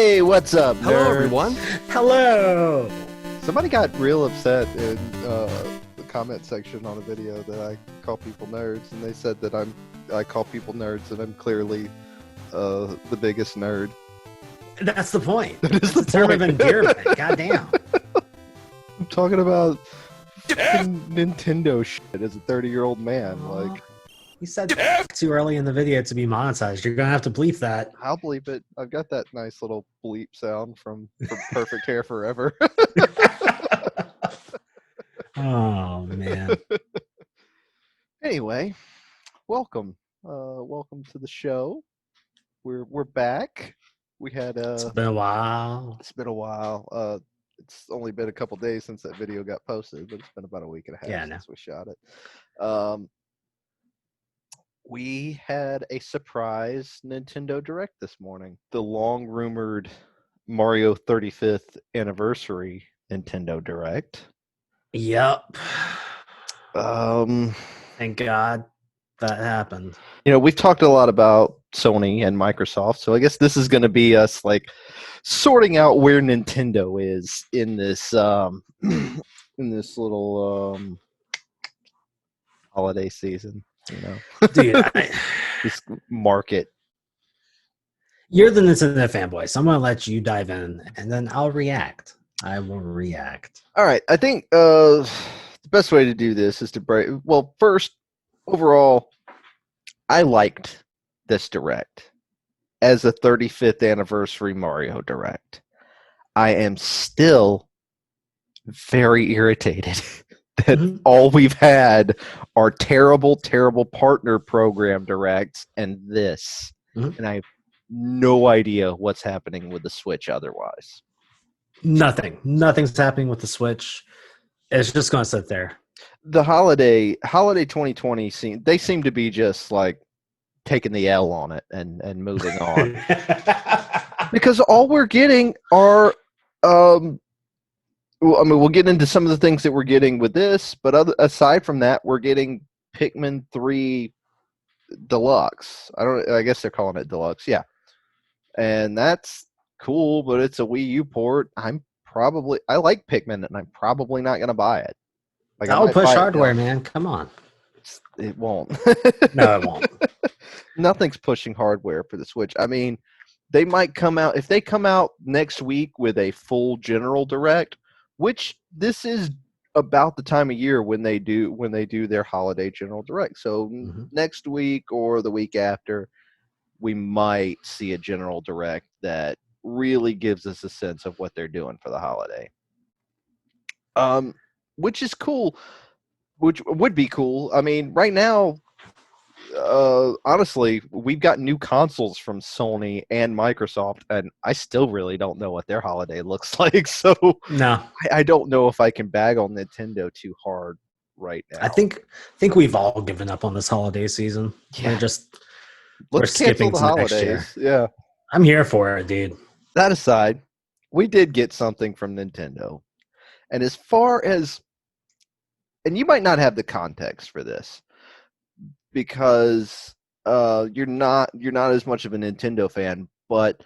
Hey, what's up, Hello, nerds? everyone. Hello! Somebody got real upset in the comment section on a video that I call people nerds, and they said that I call people nerds, and I'm clearly the biggest nerd. That's the point. That is That's the a term of point. endearment. Goddamn. I'm talking about Nintendo shit as a 30-year-old man. Like, You said too early in the video to be monetized. You're going to have to bleep that. I'll bleep it. I've got that nice little bleep sound from Perfect Hair Forever. Oh, man. Anyway, welcome. Welcome to the show. We're back. We had It's been a while. It's been a while. It's only been a couple days since that video got posted, but it's been about a week and a half since we shot it. We had a surprise Nintendo Direct this morning. The long-rumored Mario 35th anniversary Nintendo Direct. Yep. Um, Thank God that happened. You know, we've talked a lot about Sony and Microsoft, so I guess this is going to be us like sorting out where Nintendo is in this in this little holiday season. You know, Dude, this market. you're the Nintendo fanboy, so I'm going to let you dive in, and then I'll react. I will react. All right, I think the best way to do this is to break. Well, first, overall, I liked this Direct as a 35th anniversary Mario Direct. I am still very irritated that all we've had are terrible, terrible partner program directs and this. And I have no idea what's happening with the Switch otherwise. Nothing's happening with the Switch. It's just going to sit there. The holiday 2020 they seem to be just like taking the L on it and moving on. Because all we're getting are we'll get into some of the things that we're getting with this, but aside from that, we're getting Pikmin 3 Deluxe. I guess they're calling it Deluxe, yeah. And that's cool, but it's a Wii U port. I like Pikmin, and I'm probably not going to buy it. Like, That'll push hardware, man. Come on. It won't. No, it won't. Nothing's pushing hardware for the Switch. I mean, they might come out if they come out next week with a full general direct, which this is about the time of year when they do their holiday general direct. So next week or the week after, we might see a general direct that really gives us a sense of what they're doing for the holiday. Which is cool. Which would be cool. I mean, right now, honestly, we've got new consoles from Sony and Microsoft, and I still really don't know what their holiday looks like. So No, I don't know if I can bag on Nintendo too hard right now. I think we've all given up on this holiday season. Yeah. We're skipping the to holidays. next year. Yeah. I'm here for it, dude. That aside, we did get something from Nintendo. And as far as, and you might not have the context for this because you're not as much of a Nintendo fan, but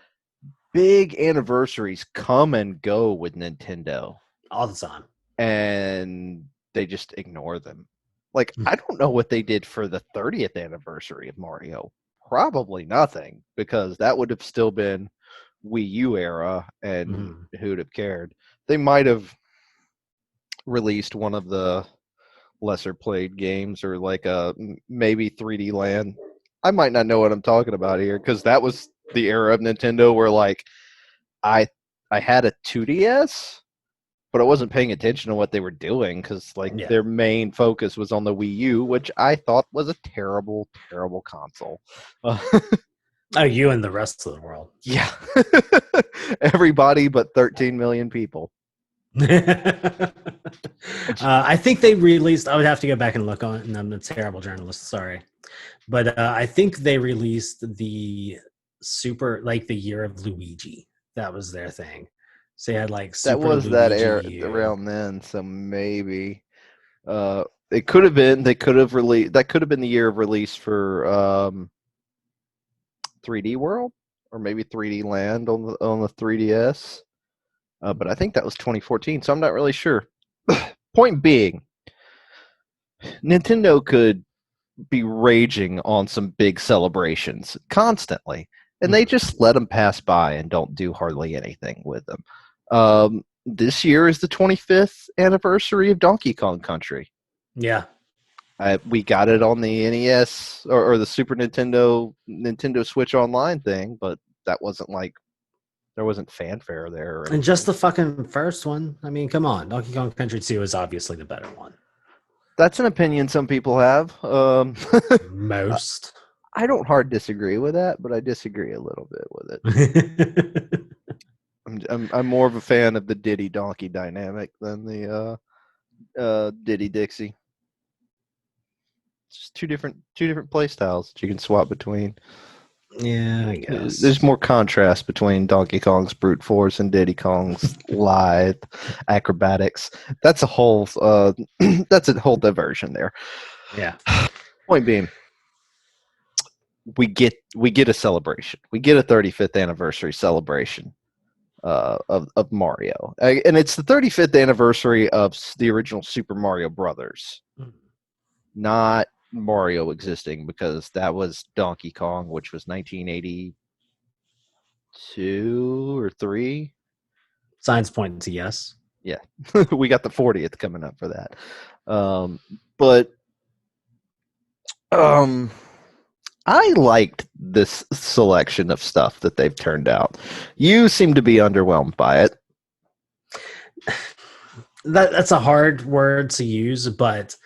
big anniversaries come and go with Nintendo All the time. and they just ignore them. Like, I don't know what they did for the 30th anniversary of Mario. Probably nothing, because that would have still been Wii U era, and who'd have cared? They might have released one of the lesser played games, or like a maybe 3D Land. I might not know what I'm talking about here, because that was the era of Nintendo where like I had a 2DS, but I wasn't paying attention to what they were doing because their main focus was on the Wii U, which I thought was a terrible, terrible console. Oh, you and the rest of the world. Yeah. Everybody but 13 million people. I think they released, I would have to go back and look on it, and I'm a terrible journalist, sorry. But I think they released the the year of Luigi. That was their thing. So they had like Super that was Luigi that era around then, so maybe it could have been. They could have released. That could have been the year of release for 3D World. or maybe 3D Land on the 3DS. But I think that was 2014, so I'm not really sure. Point being, Nintendo could be raging on some big celebrations constantly, and they just let them pass by and don't do hardly anything with them. This year is the 25th anniversary of Donkey Kong Country. Yeah. We got it on the NES or the Super Nintendo Switch Online thing, but that wasn't like there wasn't fanfare there or And just anything. the fucking first one. I mean, come on. Donkey Kong Country 2 is obviously the better one. That's an opinion some people have. Most. I don't hard disagree with that, but I disagree a little bit with it. I'm more of a fan of the Diddy Donkey dynamic than the Diddy Dixie. It's just two different play styles that you can swap between. Yeah, I guess. There's more contrast between Donkey Kong's brute force and Diddy Kong's lithe acrobatics. That's a whole that's a whole diversion there. Yeah. Point being, we get a celebration. We get a 35th anniversary celebration of Mario, and it's the 35th anniversary of the original Super Mario Brothers, not Mario existing, because that was Donkey Kong, which was 1982 or three. Signs point to yes. Yeah, we got the 40th coming up for that. But I liked this selection of stuff that they've turned out. You seem to be underwhelmed by it. That's a hard word to use, but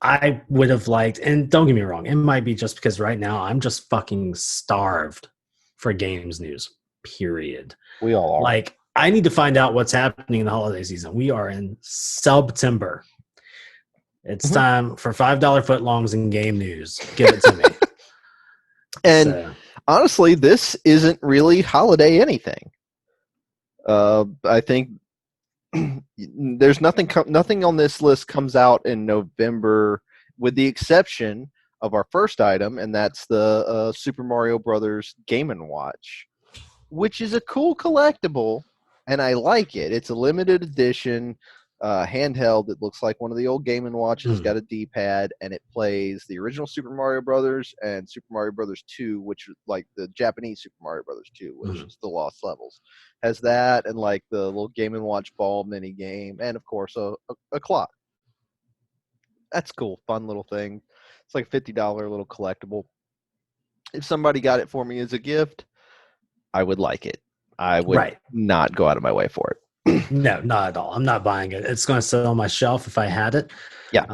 I would have liked, and don't get me wrong, it might be just because right now I'm just fucking starved for games news, period. We all are. Like, I need to find out what's happening in the holiday season. We are in September. It's time for $5 footlongs and game news. Give it to me. And honestly, this isn't really holiday anything. I think there's nothing on this list comes out in November, with the exception of our first item, and that's the Super Mario Brothers Game & Watch, which is a cool collectible, and I like it. It's a limited edition handheld. It looks like one of the old Game & Watches. It's got a D-pad, and it plays the original Super Mario Brothers and Super Mario Brothers 2, which is like the Japanese Super Mario Brothers 2, which is the Lost Levels. Has that and like the little Game & Watch ball mini game, and of course a clock. That's cool, fun little thing. It's like a $50 little collectible. If somebody got it for me as a gift, I would like it. I would not go out of my way for it. No, not at all. I'm not buying it. It's going to sit on my shelf if I had it. Yeah.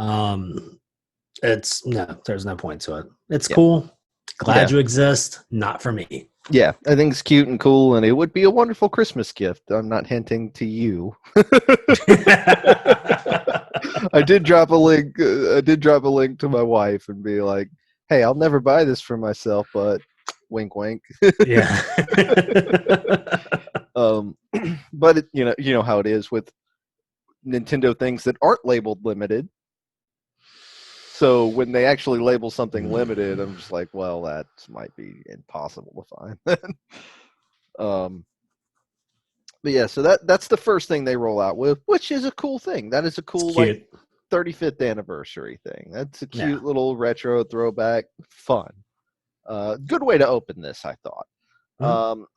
There's no point to it. It's cool. Glad you exist. Not for me. Yeah, I think it's cute and cool, and it would be a wonderful Christmas gift. I'm not hinting to you. I did drop a link. I did drop a link to my wife and be like, "Hey, I'll never buy this for myself, but wink, wink." Yeah. But you know how it is with Nintendo things that aren't labeled limited. So when they actually label something limited, I'm just like, well, that might be impossible to find. But yeah, so that's the first thing they roll out with, which is a cool thing. That is a cool like 35th anniversary thing. That's a cute little retro throwback, fun. Good way to open this, I thought.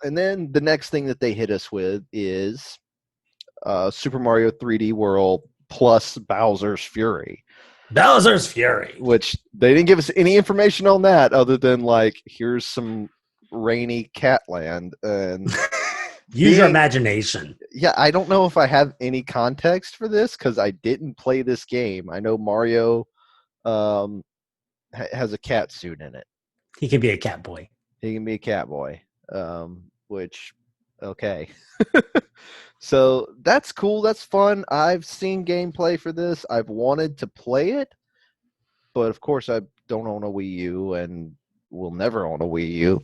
And then the next thing that they hit us with is Super Mario 3D World plus Bowser's Fury. Bowser's Fury. Which they didn't give us any information on that other than like, here's some rainy Catland and use your imagination. Yeah, I don't know if I have any context for this because I didn't play this game. I know Mario has a cat suit in it. He can be a cat boy. He can be a cat boy, which, okay. So that's cool. That's fun. I've seen gameplay for this. I've wanted to play it, but of course I don't own a Wii U and will never own a Wii U.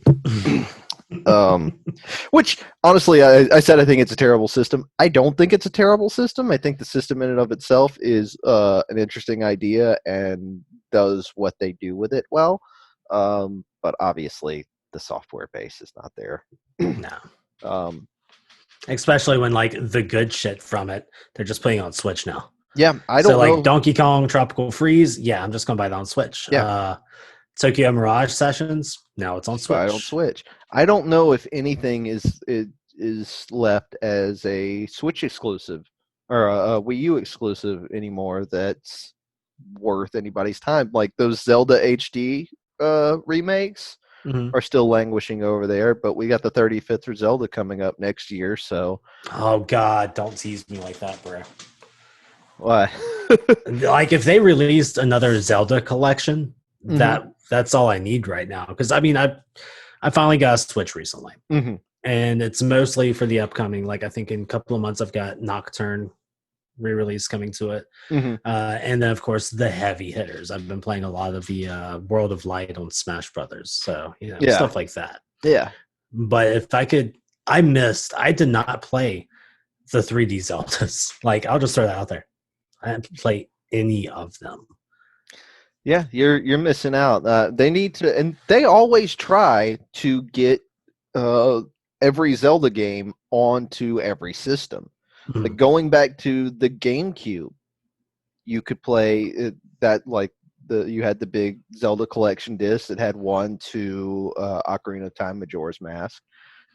Which honestly, I said I think it's a terrible system. I don't think it's a terrible system. I think the system in and of itself is an interesting idea and does what they do with it well. But obviously, the software base is not there. No. Um, Especially when like the good shit from it, they're just putting on Switch now. yeah, I So don't like know. Donkey Kong Tropical Freeze, yeah, I'm just gonna buy that on Switch. Yeah, Tokyo Mirage Sessions, now it's on just buy it on Switch. Switch. I don't know if anything is left as a Switch exclusive or a Wii U exclusive anymore that's worth anybody's time. Like those Zelda HD remakes Mm-hmm. are still languishing over there, but we got the 35th for Zelda coming up next year, so Oh God, don't tease me like that, bro. why? Like if they released another Zelda collection, hmm that's all I need right now. Because I mean, I finally got a Switch recently, hmm and it's mostly for the upcoming. Like I think in a couple of months, I've got Nocturne re-release coming to it, hmm and then of course the heavy hitters. I've been playing a lot of the World of Light on Smash Brothers, so Yeah, stuff like that. yeah. But if I could, I did not play the 3D Zeldas. Like I'll just throw that out there. I didn't play any of them. Yeah, you're missing out. They need to, and they always try to get uh, every Zelda game onto every system. Like Mm, going back to the GameCube, you could play that like you had the big Zelda collection disc that had 1 to Ocarina of Time, Majora's Mask,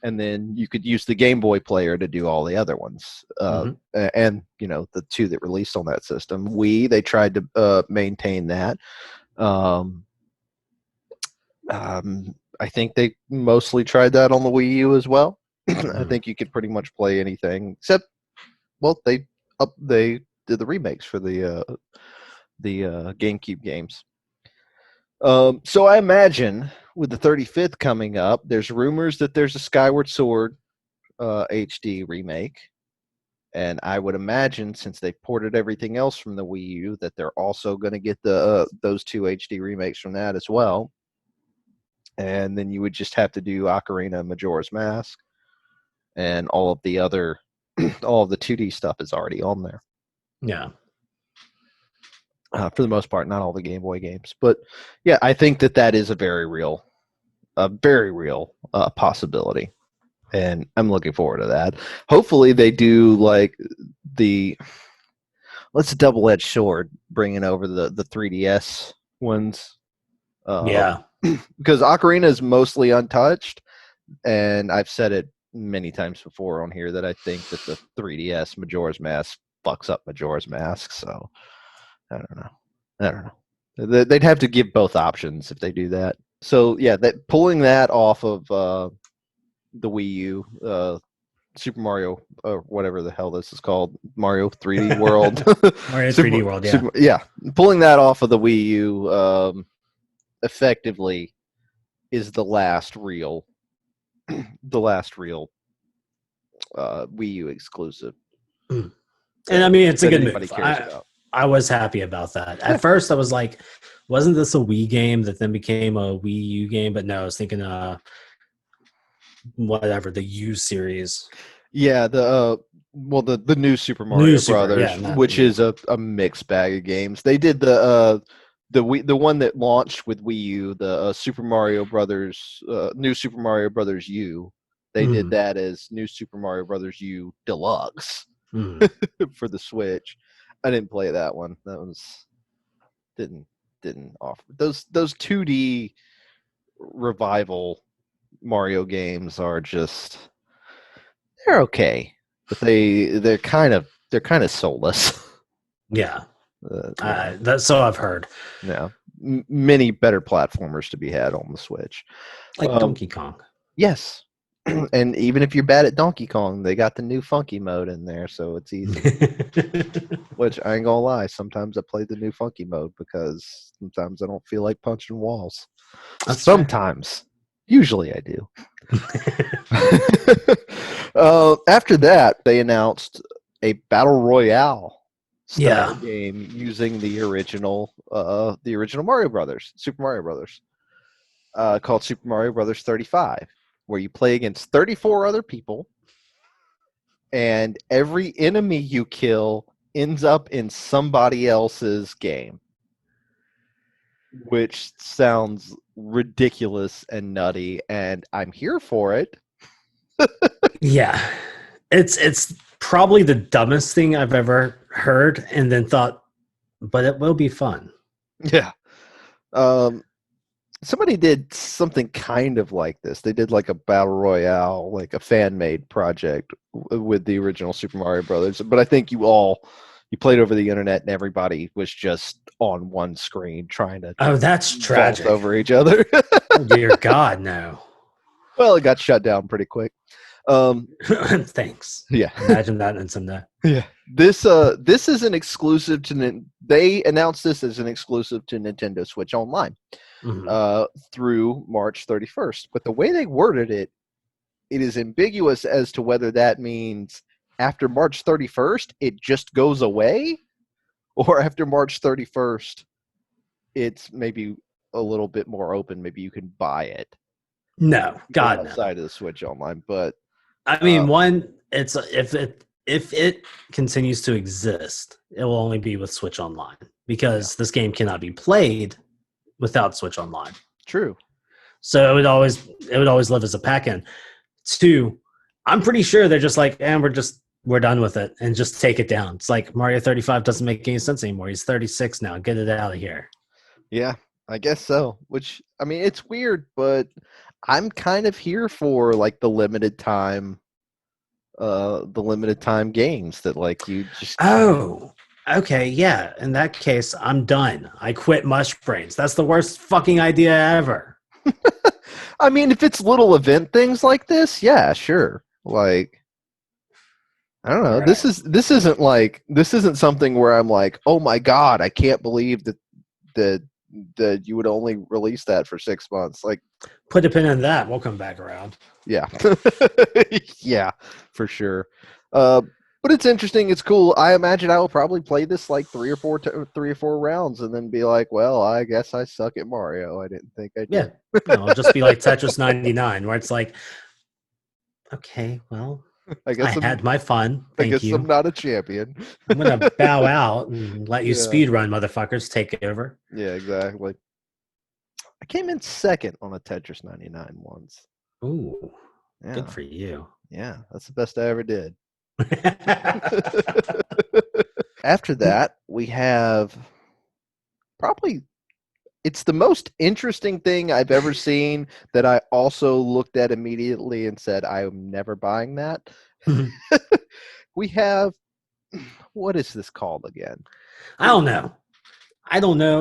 and then you could use the Game Boy player to do all the other ones. mhm. And the 2 that released on that system. They tried to maintain that. Um, I think they mostly tried that on the Wii U as well. I Mm. think you could pretty much play anything except, well, they did the remakes for the GameCube games. So I imagine with the 35th coming up, there's rumors that there's a Skyward Sword HD remake, and I would imagine since they ported everything else from the Wii U, that they're also going to get the those 2 HD remakes from that as well. And then you would just have to do Ocarina and Majora's Mask, and all of the other, all of the 2D stuff is already on there. Yeah. For the most part, not all the Game Boy games, but yeah, I think that is a very real possibility, and I'm looking forward to that. Hopefully, they do like the let's double-edged sword, bringing over the 3DS ones, Yeah. because Ocarina is mostly untouched, and I've said it many times before on here that I think that the 3DS Majora's Mask fucks up Majora's Mask. So I don't know. I don't know. They'd have to give both options if they do that. So yeah, that pulling that off of the Wii U, Super Mario, or whatever the hell this is called, Mario 3D World, Mario 3D World, yeah. Yeah, pulling that off of the Wii U effectively is the last real Wii U exclusive Mm. And I that mean, it's a good anybody move. cares about. I was happy about that. Yeah. At first, I was like, wasn't this a Wii game that then became a Wii U game? But no, I was thinking, whatever, the U series. Yeah, the new Super New Mario Super, yeah, Brothers, not which U. is a mixed bag of games. They did the one that launched with Wii U, the Super Mario Brothers, New Super Mario Brothers U. They did Mm, that as New Super Mario Brothers U Deluxe mm. for the Switch. I didn't play that one. That was didn't didn't offer those 2D revival Mario games are just they're okay, but they're kind of soulless. Yeah, You know, that's so I've heard. yeah, many better platformers to be had on the Switch. Like Donkey Kong. Yes, and even if you're bad at Donkey Kong, they got the new funky mode in there, so it's easy. Which I ain't gonna lie, sometimes I play the new funky mode because sometimes I don't feel like punching walls. That's fair. Sometimes, usually I do. After that, they announced a battle royale style Yeah, game using the original Mario Brothers, Super Mario Brothers, called Super Mario Brothers 35, where you play against 34 other people, and every enemy you kill ends up in somebody else's game, which sounds ridiculous and nutty, and I'm here for it. Yeah, it's probably the dumbest thing I've ever heard, and then thought, but it will be fun. Yeah. Um, Somebody did something kind of like this. They did like a battle royale, like a fan made project with the original Super Mario Brothers. But I think you played over the internet, and everybody was just on one screen trying to Oh, that's vault tragic. over each other. Oh dear God, no. Well, it got shut down pretty quick. Thanks. Yeah. Imagine that in some day. Yeah. This is an exclusive to they announced this as an exclusive to Nintendo Switch Online through March 31st. But the way they worded it, it is ambiguous as to whether that means after March 31st it just goes away, or after March 31st it's maybe a little bit more open. Maybe you can buy it. No, God no. Outside of the Switch Online, but I mean, one, it's if it continues to exist, it will only be with Switch Online because this game cannot be played without Switch Online. True. So it would always live as a pack-in. Two, I'm pretty sure they're just like, and we're done with it, and just take it down. It's like Mario 35 doesn't make any sense anymore. He's 36 now. Get it out of here. Yeah, I guess so. Which, I mean, it's weird, but I'm kind of here for like the limited time games that like you just Oh, okay, yeah. In that case, I'm done. I quit Mush Brains. That's the worst fucking idea ever. I mean, if it's little event things like this, yeah, sure. Like, I don't know. Right. This isn't something where I'm like, oh my god, I can't believe that you would only release that for 6 months. Like, Put a pin in that. We'll come back around. yeah, yeah, for sure. But it's interesting. It's cool. I imagine I will probably play this like 3 or 4 rounds and then be like, well, I guess I suck at Mario. I didn't think I did. Yeah. No, it'll just be like Tetris 99, where it's like, okay, well, I had my fun. Thank you. I'm not a champion. I'm going to bow out and let you speed run, motherfuckers. Take over. Yeah, exactly. I came in second on a Tetris 99 once. Ooh, yeah. Good for you. Yeah, that's the best I ever did. After that, we have probably it's the most interesting thing I've ever seen that I also looked at immediately and said, I'm never buying that. We have, what is this called again? I don't know.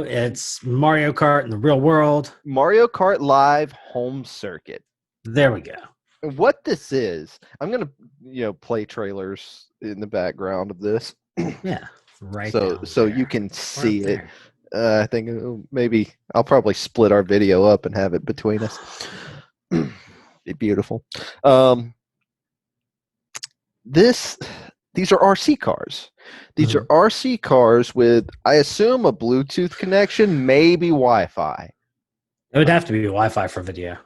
It's Mario Kart in the real world. Mario Kart Live Home Circuit. There we go. What this is, I'm going to, play trailers in the background of this. Yeah, right. So you can see it. I think maybe I'll probably split our video up and have it between us. Be beautiful. These are RC cars. These are RC cars with, I assume, a Bluetooth connection, maybe Wi-Fi. It would have to be Wi-Fi for video.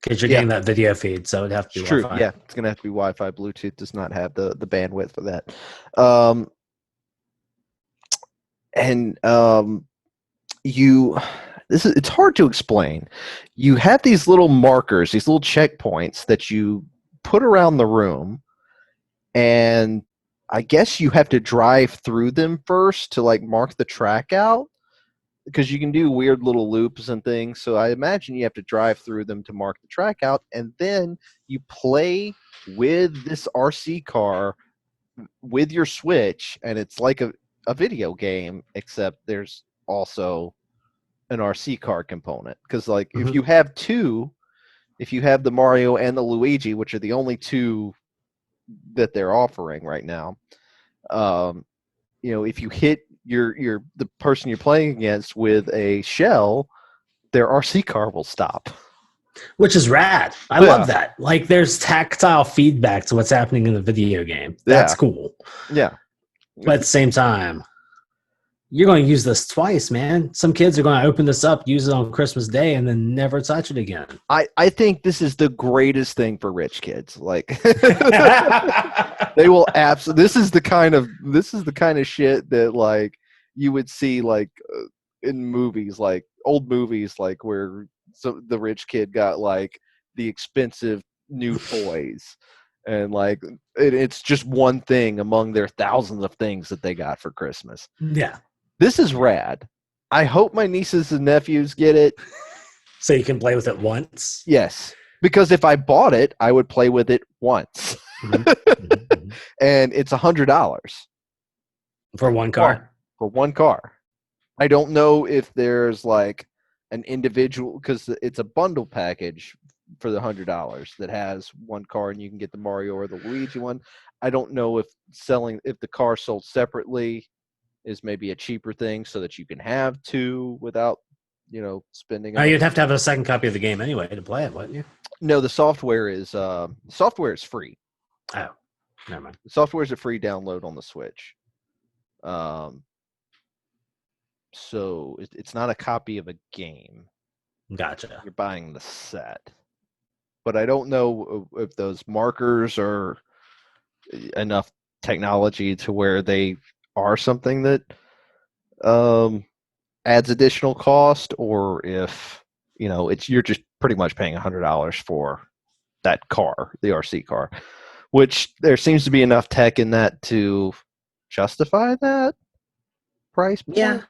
Because you're getting that video feed, so it would have to be Wi-Fi. True, yeah. It's going to have to be Wi-Fi. Bluetooth does not have the bandwidth for that. It's hard to explain. You have these little markers, these little checkpoints that you put around the room, and I guess you have to drive through them first to like mark the track out, because you can do weird little loops and things. So I imagine you have to drive through them to mark the track out, and then you play with this RC car with your Switch, and it's like a video game, except there's also an RC car component. Because like if you have the Mario and the Luigi, which are the only two that they're offering right now, if you hit the person you're playing against with a shell, their RC car will stop. Which is rad. I love that. Like, there's tactile feedback to what's happening in the video game. That's cool. Yeah. But at the same time, you're going to use this twice, man. Some kids are going to open this up, use it on Christmas Day, and then never touch it again. I think this is the greatest thing for rich kids. Like, they will absolutely. This is the kind of shit that like you would see like in movies, like old movies like where the rich kid got like the expensive new toys, and like it's just one thing among their thousands of things that they got for Christmas. Yeah. This is rad. I hope my nieces and nephews get it. So you can play with it once. Yes, because if I bought it, I would play with it once, Mm-hmm. Mm-hmm. and it's $100 For one car. for one car. I don't know if there's like an individual, because it's a bundle package for the $100 that has one car and you can get the Mario or the Luigi one. I don't know if the car sold separately is maybe a cheaper thing so that you can have two without, spending Oh, enough. you'd have to have a second copy of the game anyway to play it, wouldn't you? No, the software is free. Oh, never mind. The software is a free download on the Switch. So it's not a copy of a game. Gotcha. You're buying the set. But I don't know if those markers are enough technology to where they are something that adds additional cost, or if you're just pretty much paying $100 for that car, the RC car, which there seems to be enough tech in that to justify that price point. Yeah.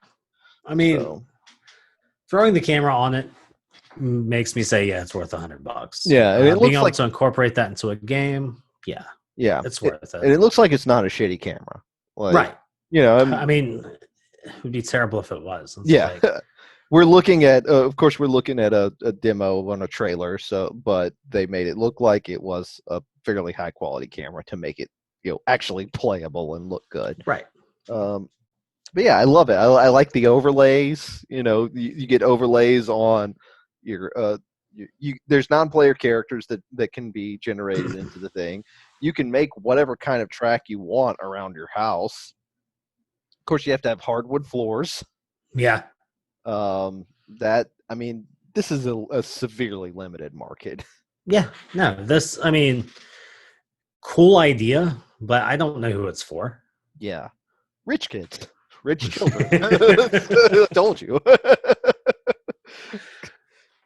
I mean, So, throwing the camera on it makes me say, yeah, it's worth $100. yeah, and it Being looks able like to incorporate that into a game, yeah, it's worth and it. it looks like it's not a shitty camera. Like, Right. I'm, I mean, it would be terrible if it was. It's yeah. like, We're looking at, of course, we're looking at a demo on a trailer. So, but they made it look like it was a fairly high quality camera to make it, actually playable and look good. right. But yeah, I love it. I like the overlays. You get overlays on your there's non-player characters that can be generated into the thing. You can make whatever kind of track you want around your house. Of course, you have to have hardwood floors. Yeah. I mean, this is a severely limited market. Yeah. No, I mean, cool idea, but I don't know who it's for. Yeah, rich kids, rich children. I told you.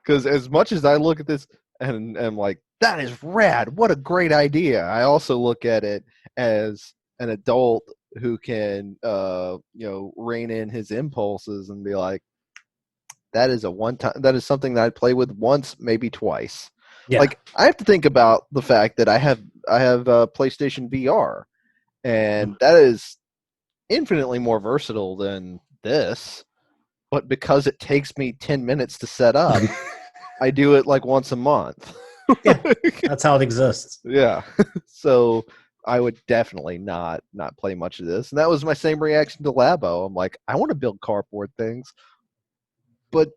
Because as much as I look at this and am like, that is rad, what a great idea, I also look at it as an adult who can, rein in his impulses and be like, that is that is something that I'd play with once, maybe twice. Yeah. Like, I have to think about the fact that I have PlayStation VR, and that is infinitely more versatile than this. But because it takes me 10 minutes to set up, I do it like once a month. Yeah. That's how it exists. Yeah. So I would definitely not play much of this. And that was my same reaction to Labo. I'm like, I want to build cardboard things, but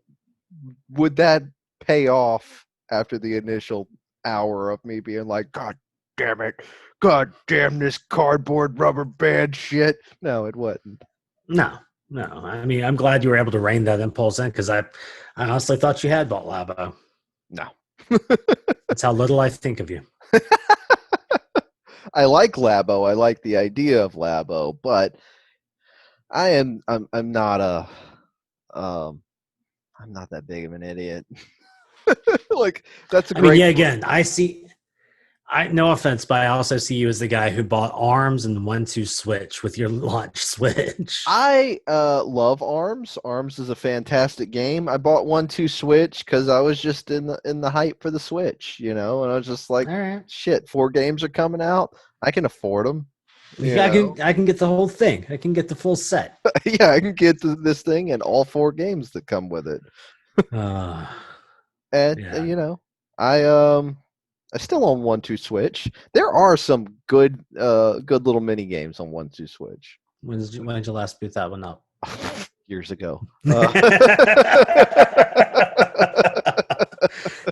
would that pay off after the initial hour of me being like, God damn it, God damn this cardboard rubber band shit? No, it wouldn't. No. I mean, I'm glad you were able to rein that impulse in, because I honestly thought you had bought Labo. No. That's how little I think of you. I like Labo. I like the idea of Labo, but I'm not I'm not that big of an idiot. Like, that's a great. I mean, yeah, again, no offense, but I also see you as the guy who bought ARMS and 1-2 Switch with your launch Switch. I love ARMS. ARMS is a fantastic game. I bought 1-2 Switch because I was just in the hype for the Switch, and I was just like, all right, shit, 4 games are coming out. I can afford them. I can get the whole thing. I can get the full set. Yeah, I can get this thing and all 4 games that come with it. And Yeah. I still own 1-2 Switch. There are some good little mini games on 1-2 Switch. When did you last boot that one up? Years ago.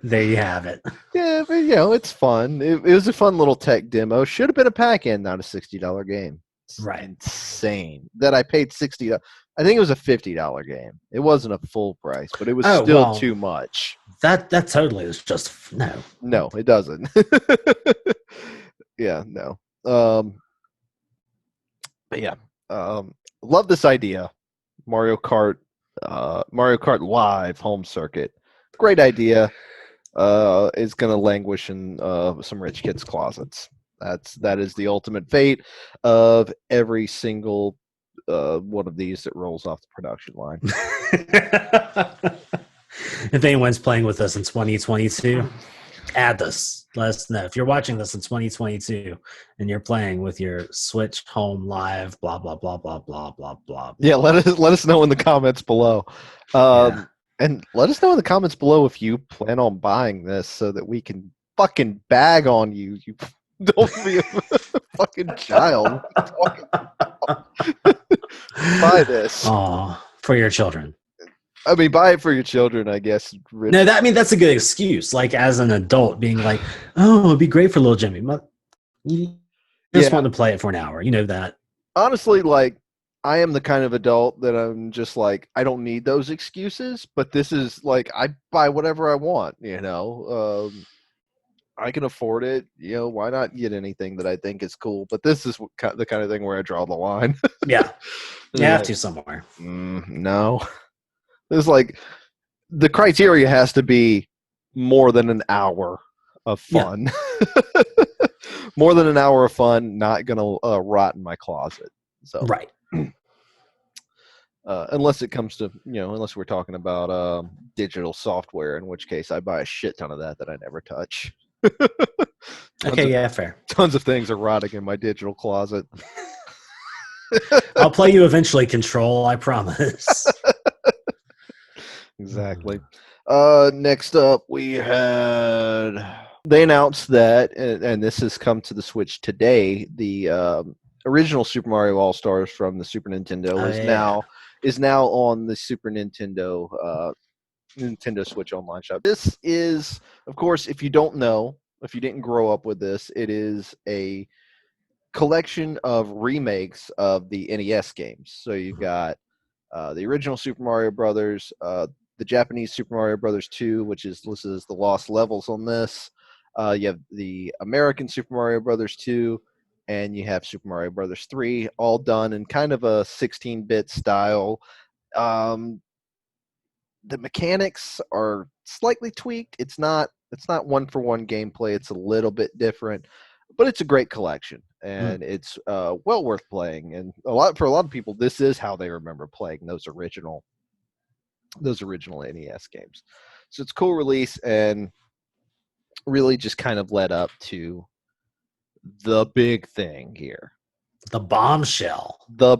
There you have it. Yeah, but it's fun. It was a fun little tech demo. Should have been a pack-in, not a $60 game. It's Right. insane that I paid $60. I think it was a $50 game. It wasn't a full price, but it was still too much. That totally is just no. No, it doesn't. Yeah, no. But yeah, love this idea. Mario Kart Mario Kart Live home circuit. Great idea. Is going to languish in some rich kids' closets. That is the ultimate fate of every single one of these that rolls off the production line. If anyone's playing with us in 2022, add this. Let us know. If you're watching this in 2022 and you're playing with your Switch Home Live, blah blah blah blah blah blah blah. Yeah, let us know in the comments below. Yeah. And let us know in the comments below if you plan on buying this so that we can fucking bag on you. You don't be a fucking child. Buy this. Oh, for your children. I mean, buy it for your children, I guess. Rich. No, that's a good excuse. Like as an adult, being like, "Oh, it'd be great for little Jimmy." You just want to play it for an hour. You know that. Honestly, like, I am the kind of adult that I'm just like, I don't need those excuses. But this is like, I buy whatever I want. I can afford it. Why not get anything that I think is cool? But this is the kind of thing where I draw the line. Yeah, you have to somewhere. No. It's like the criteria has to be more than an hour of fun. Yeah. More than an hour of fun, not gonna rot in my closet. So right. Unless it comes to unless we're talking about digital software, in which case I buy a shit ton of that I never touch. Fair. Tons of things are rotting in my digital closet. I'll play you eventually, Control. I promise. Exactly. Next up, they announced that, and this has come to the Switch today. The original Super Mario All Stars from the Super Nintendo is now on the Super Nintendo Switch Online shop. This is, of course, if you didn't grow up with this, it is a collection of remakes of the NES games. So you've got the original Super Mario Brothers, the Japanese Super Mario Brothers 2, which is listed as the Lost Levels on this. You have the American Super Mario Brothers 2, and you have Super Mario Brothers 3, all done in kind of a 16-bit style. The mechanics are slightly tweaked. It's not one-for-one gameplay. It's a little bit different, but it's a great collection, and it's well worth playing. And for a lot of people, this is how they remember playing those original NES games. So it's a cool release, and really just kind of led up to the big thing here. The bombshell. The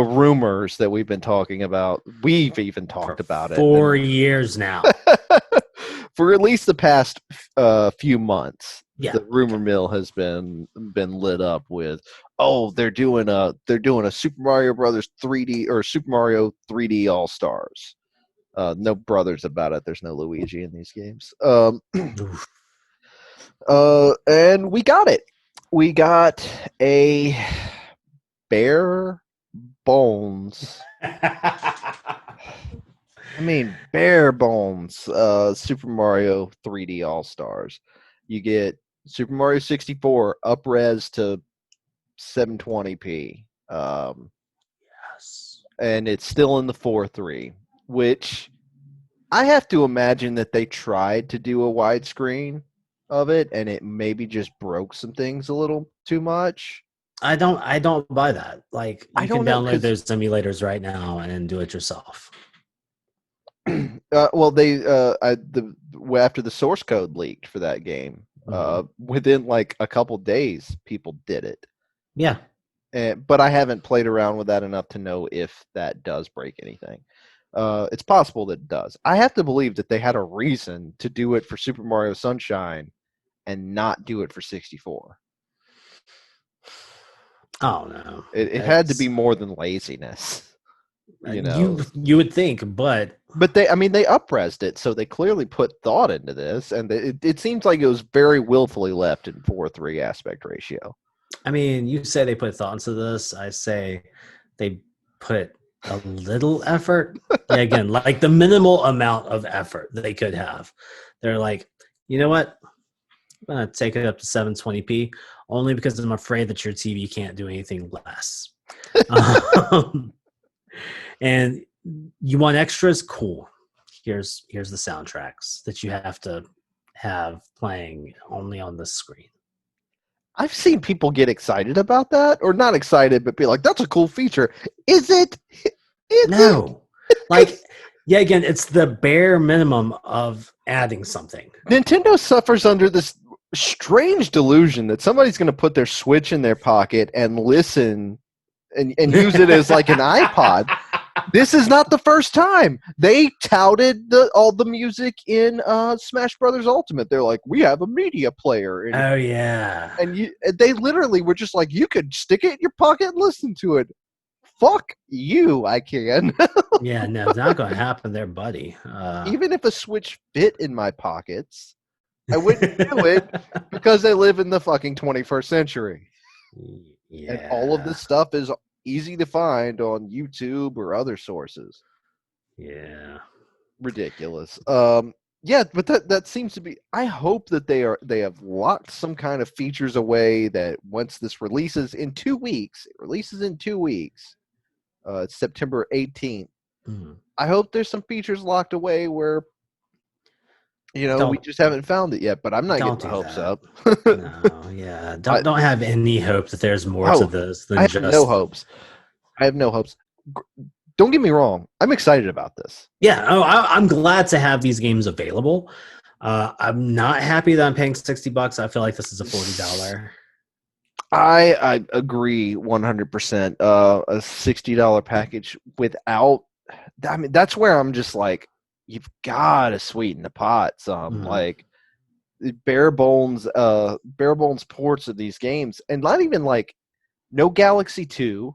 rumors that we've been talking about. We've even talked about 4 years now. For at least the past few months. Yeah. The rumor mill has been lit up with, they're doing a Super Mario Brothers 3D or Super Mario 3D All Stars. No brothers about it. There's no Luigi in these games. And we got it. We got a bare bones. Bare bones. Super Mario 3D All Stars. You get Super Mario 64 up-res to 720p. Yes. And it's still in the 4:3, which I have to imagine that they tried to do a widescreen of it, and it maybe just broke some things a little too much. I don't buy that. Like, you can download those emulators right now and do it yourself. After the source code leaked for that game, within like a couple days, people did it. Yeah. But I haven't played around with that enough to know if that does break anything. It's possible that it does. I have to believe that they had a reason to do it for Super Mario Sunshine and not do it for 64. Oh no! It had to be more than laziness. You would think, but they up-resed it, so they clearly put thought into this, and it seems like it was very willfully left in 4:3 aspect ratio. I mean, you say they put thought into this. I say they put a little effort. Yeah, again, like the minimal amount of effort that they could have. They're like, you know what? I'm going to take it up to 720p only because I'm afraid that your TV can't do anything less. And You want extras? Cool. Here's the soundtracks that you have to have playing only on this screen. I've seen people get excited about that, or not excited, but be like, "That's a cool feature." Is it? Is it? No. Like, yeah, again, it's the bare minimum of adding something. Nintendo suffers under this strange delusion that somebody's going to put their Switch in their pocket and listen and use it as like an iPod. This is not the first time. They touted all the music in Smash Brothers Ultimate. They're like, we have a media player. Oh, yeah. And they literally were just like, you could stick it in your pocket and listen to it. Fuck you, I can. Yeah, no, it's not going to happen there, buddy. Even if a Switch fit in my pockets, I wouldn't do it because I live in the fucking 21st century. Yeah. And all of this stuff is easy to find on YouTube or other sources. Yeah. Ridiculous. Yeah, but that seems to be. I hope that they have locked some kind of features away that once this releases in 2 weeks, it releases in 2 weeks. It's September 18th. Mm. I hope there's some features locked away where we just haven't found it yet. But I'm not getting my hopes up. No, yeah, don't have any hope that there's more to this than I have no hopes. I have no hopes. Don't get me wrong. I'm excited about this. Yeah. Oh, I'm glad to have these games available. I'm not happy that I'm paying $60. I feel like this is a $40. I agree 100%. A $60 package without. I mean, that's where I'm just like, you've got to sweeten the pot some. Like bare bones ports of these games, and not even like no Galaxy 2.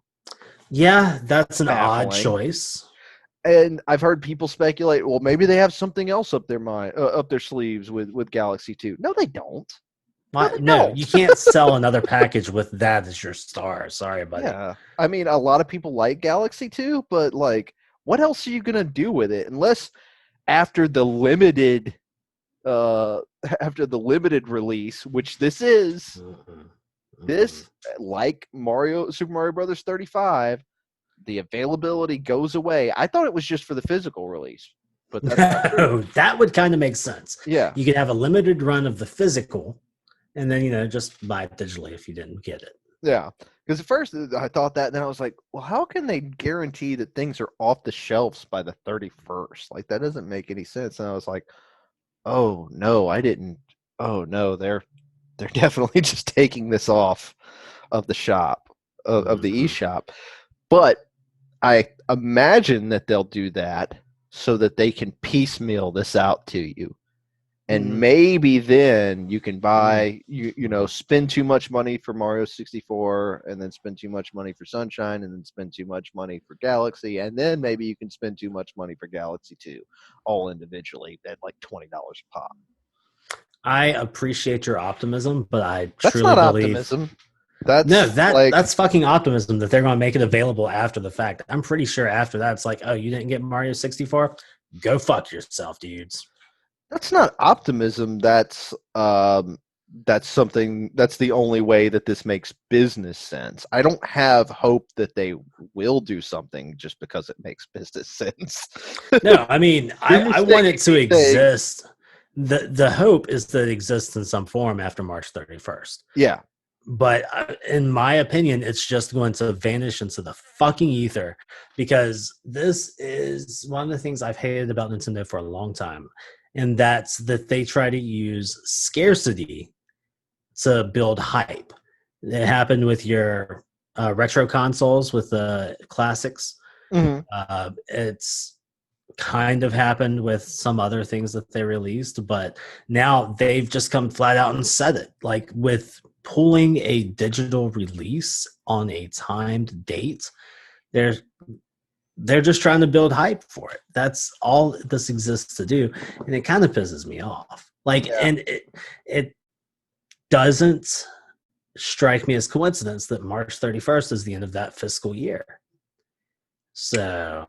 Yeah, that's an Baffling. odd choice. And I've heard people speculate, well, maybe they have something else up their sleeves with Galaxy 2. No, they don't. No, you can't sell another package with that as your star. Sorry, buddy. Yeah, I mean, a lot of people like Galaxy 2, but like, what else are you gonna do with it Unless after the limited release, which this is. This, like Super Mario Brothers 35, the availability goes away. I thought it was just for the physical release, but that's not true. That would kind of make sense. Yeah, you could have a limited run of the physical, and then just buy it digitally if you didn't get it. Yeah, because at first I thought that, and then I was like, well, how can they guarantee that things are off the shelves by the 31st? Like, that doesn't make any sense. And I was like, oh no, I didn't. Oh no, they're definitely just taking this off of the shop, of the eShop. But I imagine that they'll do that so that they can piecemeal this out to you. And maybe then you can buy, spend too much money for Mario 64 and then spend too much money for Sunshine and then spend too much money for Galaxy. And then maybe you can spend too much money for Galaxy 2 all individually at like $20 a pop. I appreciate your optimism, but I That's truly not believe optimism. That's fucking optimism that they're going to make it available after the fact. I'm pretty sure after that, it's like, oh, you didn't get Mario 64? Go fuck yourself, dudes. That's not optimism. That's something. That's the only way that this makes business sense. I don't have hope that they will do something just because it makes business sense. No, I mean, I want it to exist. The hope is that it exists in some form after March 31st. Yeah. But in my opinion, it's just going to vanish into the fucking ether because this is one of the things I've hated about Nintendo for a long time. And that's that they try to use scarcity to build hype. It happened with your retro consoles with the classics. Mm-hmm. It's kind of happened with some other things that they released, but now they've just come flat out and said it. Like with pulling a digital release on a timed date, they're just trying to build hype for it. That's all this exists to do, and it kind of pisses me off. And it doesn't strike me as coincidence that March 31st is the end of that fiscal year. So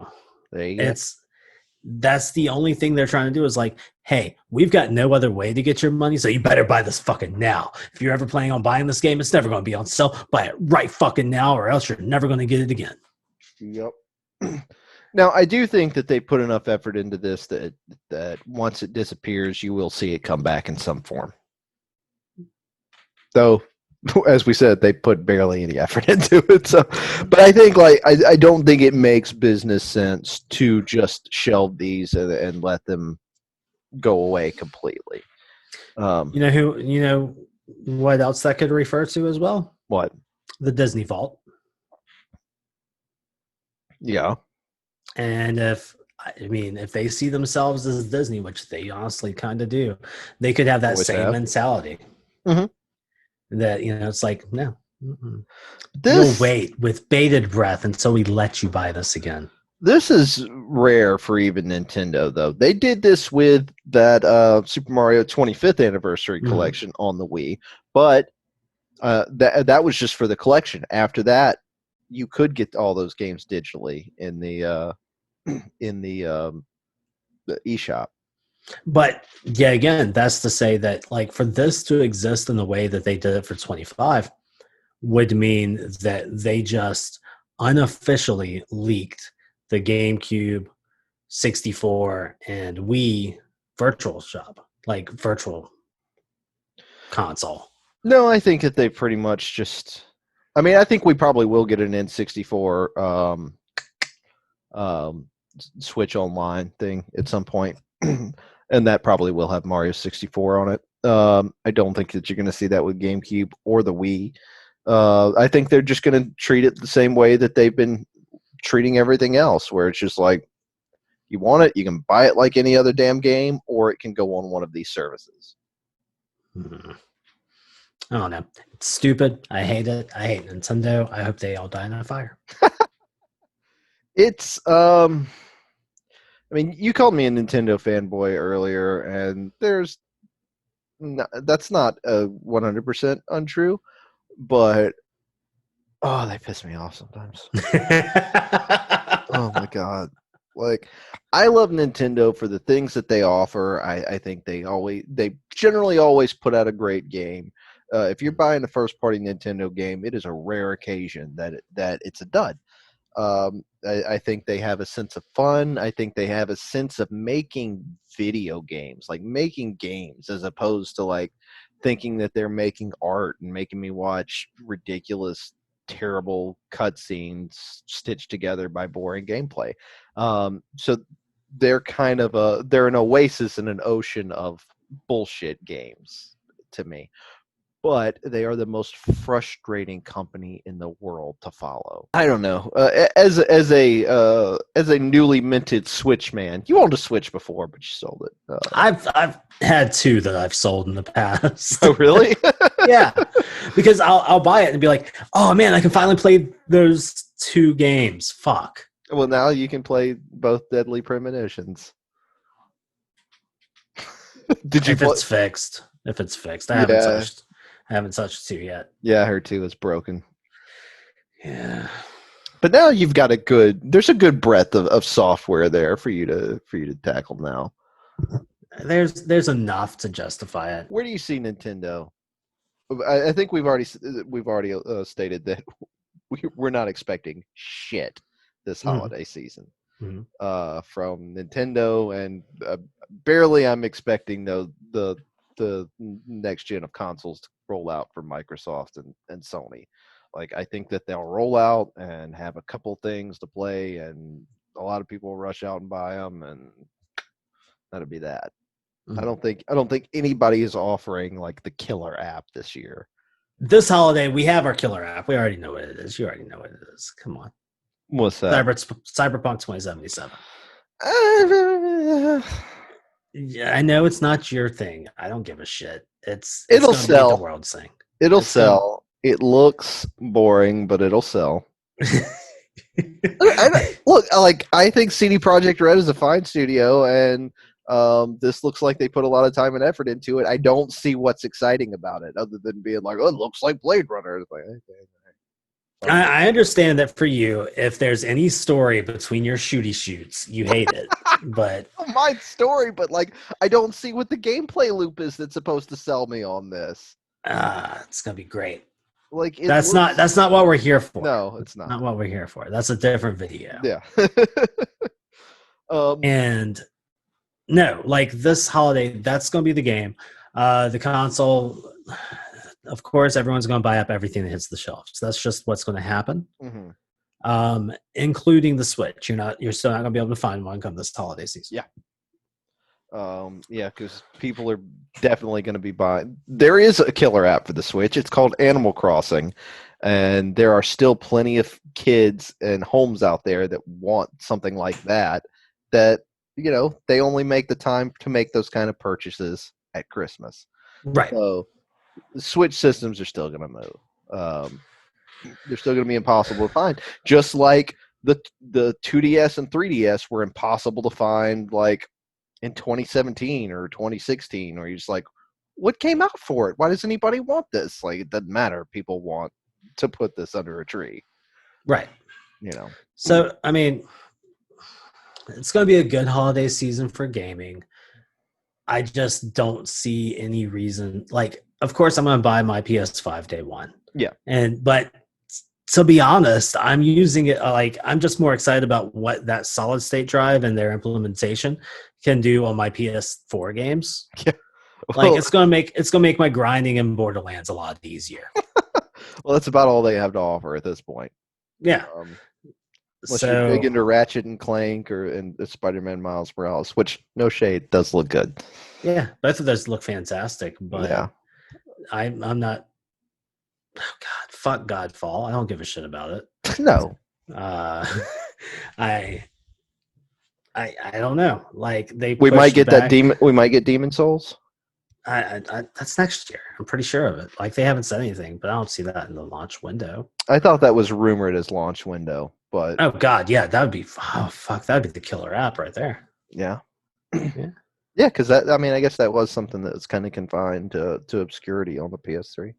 that's the only thing they're trying to do is like, hey, we've got no other way to get your money, so you better buy this fucking now. If you're ever planning on buying this game, it's never going to be on sale. Buy it right fucking now, or else you're never going to get it again. Yep. Now, I do think that they put enough effort into this that once it disappears, you will see it come back in some form. Though, as we said, they put barely any effort into it. So, but I think I don't think it makes business sense to just shelve these and let them go away completely. You know what else that could refer to as well? What? The Disney Vault. Yeah. And if they see themselves as Disney, which they honestly kind of do, they could have that Always same have. mentality. Mm-hmm. That it's like, no, mm-mm. You'll This wait with bated breath until we let you buy this again. this is rare for even Nintendo, though. They did this with that Super Mario 25th anniversary Mhm. collection on the Wii, but that was just for the collection. After that, you could get all those games digitally in the the eShop. But yeah, again, that's to say that like for this to exist in the way that they did it for 25 would mean that they just unofficially leaked the GameCube, 64, and Wii virtual shop, like virtual console. No, I think that they pretty much just. I mean, I think we probably will get an N64 um, Switch Online thing at some point, and that probably will have Mario 64 on it. I don't think that you're going to see that with GameCube or the Wii. I think they're just going to treat it the same way that they've been treating everything else, where it's just like you want it, you can buy it like any other damn game, or it can go on one of these services. Hmm. I don't know. It's stupid. I hate it. I hate Nintendo. I hope they all die in a fire. It's I mean, you called me a Nintendo fanboy earlier, and that's not 100% untrue, but oh, they piss me off sometimes. Oh my god. Like I love Nintendo for the things that they offer. I think they generally always put out a great game. If you're buying a first party Nintendo game, it is a rare occasion that it's a dud. I think they have a sense of fun. I think they have a sense of making video games, like making games, as opposed to like thinking that they're making art and making me watch ridiculous, terrible cutscenes stitched together by boring gameplay. So they're an oasis in an ocean of bullshit games to me, but they are the most frustrating company in the world to follow. I don't know. As a newly minted Switch man, you owned a Switch before, but you sold it. I've had two that I've sold in the past. Oh, really? Yeah, because I'll buy it and be like, oh man, I can finally play those two games. Fuck. Well, now you can play both Deadly Premonitions. Did you If play? it's fixed, if it's fixed, Yeah, I haven't touched two yet. yeah. Her too is broken. Yeah, But now you've got there's a good breadth of software there for you to tackle now. there's enough to justify it. Where do you see Nintendo? I think we've already stated that we're not expecting shit this Mhm. holiday season Mhm. from Nintendo, and barely I'm expecting the next gen of consoles to roll out for Microsoft and Sony. Like I think that they'll roll out and have a couple things to play, and a lot of people will rush out and buy them, and that'll be that. Mhm. I don't think anybody is offering like the killer app this year. This holiday, we have our killer app. We already know what it is. You already know what it is. Come on, What's that? Cyberpunk 2077. Uh, Yeah, I know it's not your thing. I don't give a shit. It's it'll going to be the sell. world's thing. It'll It's going. sell. It looks boring, but it'll sell. Look, I think CD Projekt Red is a fine studio, and this looks like they put a lot of time and effort into it. I don't see what's exciting about it, other than being like, "Oh, it looks like Blade Runner." It's like, okay, fine. I understand that for you, if there's any story between your shooty shoots, you hate it. But My story, but like, I don't see what the gameplay loop is that's supposed to sell me on this. it's gonna be great. Like it That's looks. not what we're here for. No, it's That's not not. what we're here for. That's a different video. Yeah. um. And no, like this holiday, that's going to be the game. The console, of course, everyone's going to buy up everything that hits the shelves. That's just what's going to happen. Mhm. Including the Switch. You're still not going to be able to find one come this holiday season. Yeah. Yeah, because people are definitely going to be buying. There is a killer app for the Switch. It's called Animal Crossing, and there are still plenty of kids and homes out there that want something like that. That they only make the time to make those kind of purchases at Christmas. Right. So the Switch systems are still going to move. They're still going to be impossible to find, just like the 2DS and 3DS were impossible to find, like in 2017 or 2016, where you're just like, what came out for it? Why does anybody want this? Like, it doesn't matter. People want to put this under a tree. Right. So, I mean, it's going to be a good holiday season for gaming. I just don't see any reason. Like, of course, I'm going to buy my PS5 day one. Yeah. But to be honest, I'm using it I'm just more excited about what that solid state drive and their implementation can do on my PS4 games. Yeah. Well, it's gonna make my grinding in Borderlands a lot easier. Well, that's about all they have to offer at this point. Yeah. Unless you're big into Ratchet and Clank and Spider-Man Miles Morales, which, no shade, does look good. Yeah, both of those look fantastic, but yeah. I'm not. Oh God, fuck Godfall. I don't give a shit about it. No. I don't know. Like we might get back. We might get Demon Souls. That's next year. I'm pretty sure of it. Like, they haven't said anything, but I don't see that in the launch window. I thought that was rumored as launch window, but oh God, yeah, that would be that'd be the killer app right there. Yeah. Yeah. Yeah, because that, I mean, I guess that was something that was kind of confined to obscurity on the PS3.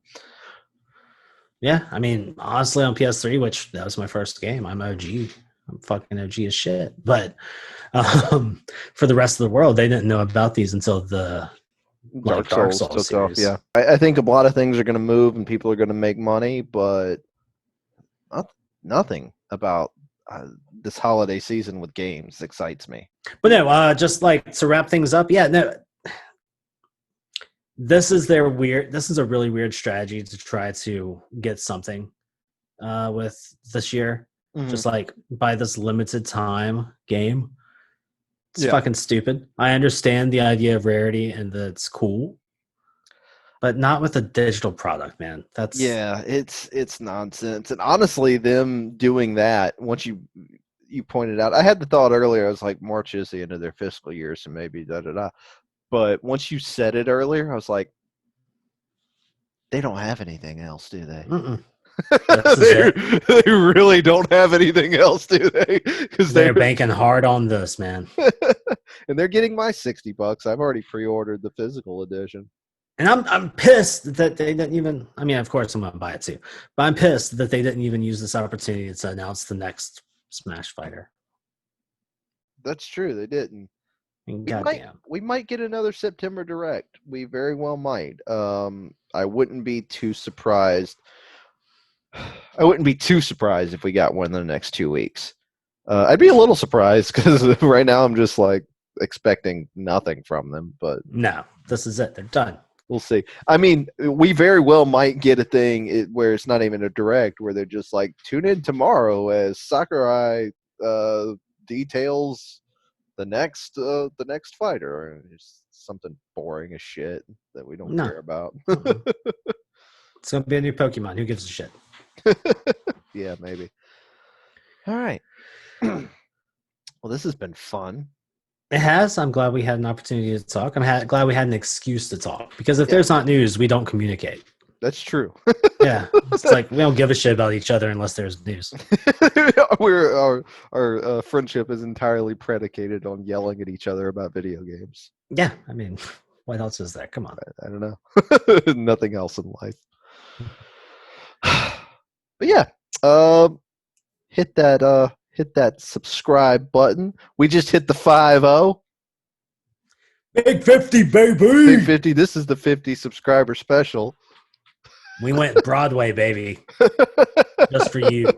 Yeah, I mean, honestly, on PS3, which that was my first game, I'm OG. I'm fucking OG as shit. But for the rest of the world, they didn't know about these until the Dark Souls took off. Yeah, I think a lot of things are going to move and people are going to make money, but nothing about this holiday season with games excites me. But no, just like to wrap things up, yeah, no. This is a really weird strategy to try to get something with this year. Mm-hmm. Just like by this limited time game. It's fucking stupid. I understand the idea of rarity and that it's cool, but not with a digital product, man. It's nonsense. And honestly, them doing that, once you pointed out, I had the thought earlier, I was like, March is the end of their fiscal year, so maybe da-da-da. But once you said it earlier, I was like, they don't have anything else, do they? They really don't have anything else, do they? Because they're banking hard on this, man. And they're getting my $60. I've already pre-ordered the physical edition. And I'm pissed that they didn't even. I mean, of course, I'm gonna buy it too, but I'm pissed that they didn't even use this opportunity to announce the next Smash Fighter. That's true. They didn't. We might get another September Direct. We very well might. I wouldn't be too surprised. I wouldn't be too surprised if we got one in the next 2 weeks. I'd be a little surprised because right now I'm just like expecting nothing from them. But no, this is it. They're done. We'll see. I mean, we very well might get a thing where it's not even a Direct, where they're just like, tune in tomorrow as Sakurai details the next fighter, or just something boring as shit that we don't care about. It's gonna be a new Pokemon. Who gives a shit? Yeah, maybe. All right. Well, this has been fun. It has. I'm glad we had an opportunity to talk. I'm glad we had an excuse to talk, because if there's not news, we don't communicate. That's true. Yeah, it's like we don't give a shit about each other unless there's news. Our friendship is entirely predicated on yelling at each other about video games. Yeah, I mean, what else is there? Come on. I don't know. Nothing else in life. But yeah, hit that subscribe button. We just hit the 50. Big 50, baby. Big 50. This is the 50 subscriber special. We went Broadway, baby, just for you.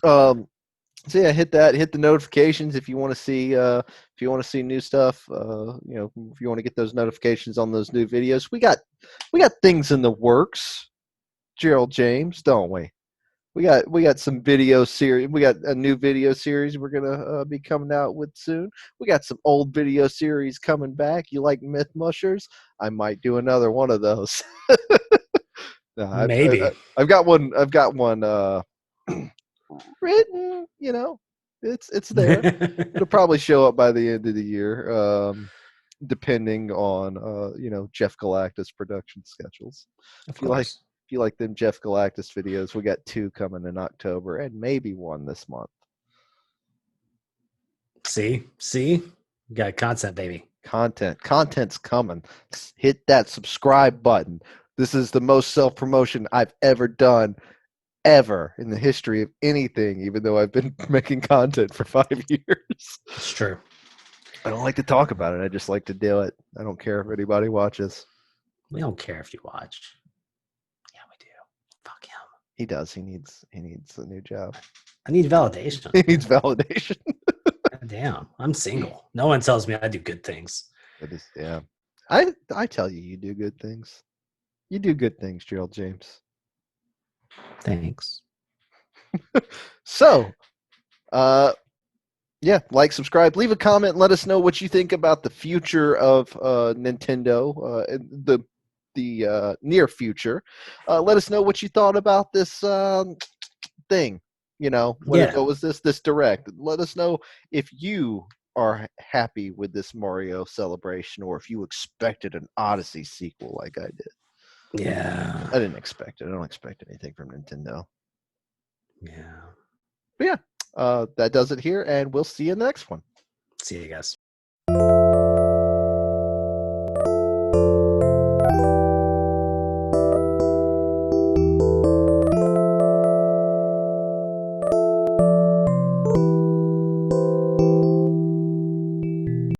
So yeah, hit the notifications if you want to see new stuff. If you want to get those notifications on those new videos, we got things in the works, Gerald James, don't we? We got some video series. We got a new video series we're gonna be coming out with soon. We got some old video series coming back. You like Myth Mushers? I might do another one of those. No, Maybe. I've got one. I've got one written. It's there. It'll probably show up by the end of the year, depending on Jeff Galactus production schedules. Of If you like course. if you like them Jeff Galactus videos, we got 2 coming in October and maybe 1 this month. See, you got content, baby. Content's coming. Hit that subscribe button. This is the most self-promotion I've ever done ever in the history of anything, even though I've been making content for 5 years. It's true. I don't like to talk about it. I just like to do it. I don't care if anybody watches. We don't care if you watch. Yeah, we do. Fuck him. He does. He needs a new job. I need validation. He needs validation. God damn, I'm single. No one tells me I do good things. It is, yeah. I tell you, you do good things. You do good things, Gerald James. Thanks. So, yeah, like, subscribe, leave a comment, let us know what you think about the future of Nintendo, the near future. Let us know what you thought about this thing. What was this direct? Let us know if you are happy with this Mario celebration or if you expected an Odyssey sequel like I did. Yeah. I didn't expect it. I don't expect anything from Nintendo. Yeah. But yeah, that does it here, and we'll see you in the next one. See you guys.